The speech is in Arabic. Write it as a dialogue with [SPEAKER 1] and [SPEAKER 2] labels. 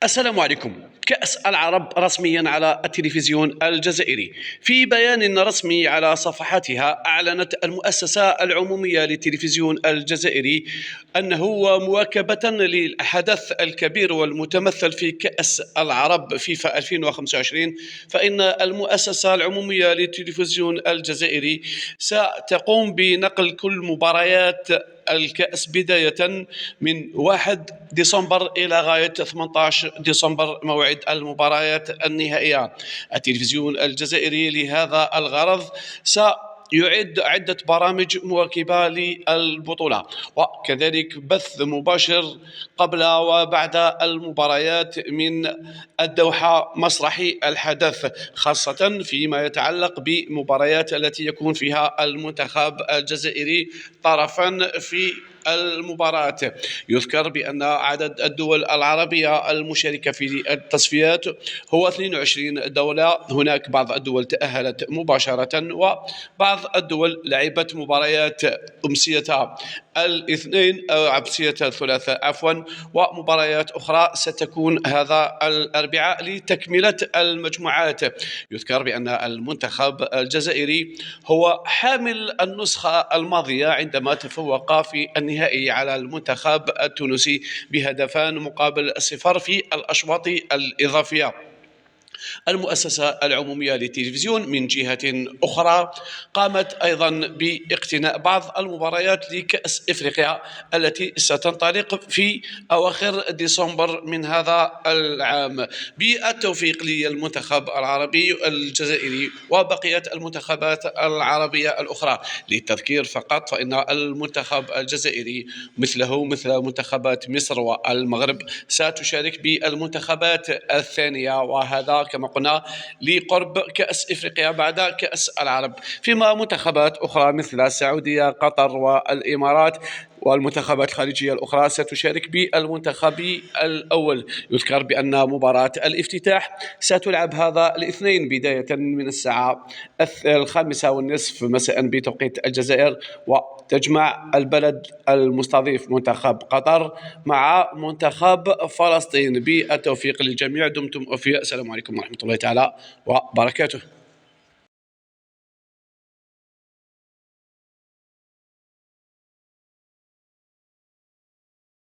[SPEAKER 1] السلام عليكم. كأس العرب رسميا على التلفزيون الجزائري. في بيان رسمي على صفحتها أعلنت المؤسسة العمومية للتلفزيون الجزائري أنه مواكبة للحدث الكبير والمتمثل في كأس العرب فيفا 2025، فإن المؤسسة العمومية للتلفزيون الجزائري ستقوم بنقل كل مباريات الكأس بداية من 1 ديسمبر إلى غاية 18 ديسمبر موعد المباريات النهائية. التلفزيون الجزائري لهذا الغرض يعد عدة برامج مواكبة للبطولة، وكذلك بث مباشر قبل وبعد المباريات من الدوحة مسرح الحدث، خاصة فيما يتعلق بمباريات التي يكون فيها المنتخب الجزائري طرفا في المباراة. يذكر بأن عدد الدول العربية المشاركة في التصفيات هو 22 دولة. هناك بعض الدول تأهلت مباشرة، وبعض الدول لعبت مباريات أمسية الاثنين أو أمسية الثلاثاء عفوا، ومباريات أخرى ستكون هذا الأربعاء لتكملة المجموعات. يذكر بأن المنتخب الجزائري هو حامل النسخة الماضية عندما تفوق في النهائي على المنتخب التونسي بهدفان مقابل 0 في الأشواط الإضافية. المؤسسة العمومية للتلفزيون من جهة أخرى قامت أيضا باقتناء بعض المباريات لكأس إفريقيا التي ستنطلق في أواخر ديسمبر من هذا العام، بالتوفيق للمنتخب العربي الجزائري وبقية المنتخبات العربية الأخرى. للتذكير فقط، فإن المنتخب الجزائري مثله مثل منتخبات مصر والمغرب ستشارك بالمنتخبات الثانية، وهذا كما قلنا لقرب كأس إفريقيا بعد كأس العرب. فيما منتخبات أخرى مثل السعودية، قطر والإمارات والمنتخبات الخارجية الأخرى ستشارك بالمنتخب الأول. يذكر بأن مباراة الافتتاح ستلعب هذا الاثنين بداية من الساعة 5:30 مساء بتوقيت الجزائر، وتجمع البلد المستضيف منتخب قطر مع منتخب فلسطين. بالتوفيق للجميع، دمتم أوفياء. السلام عليكم ورحمة الله تعالى وبركاته.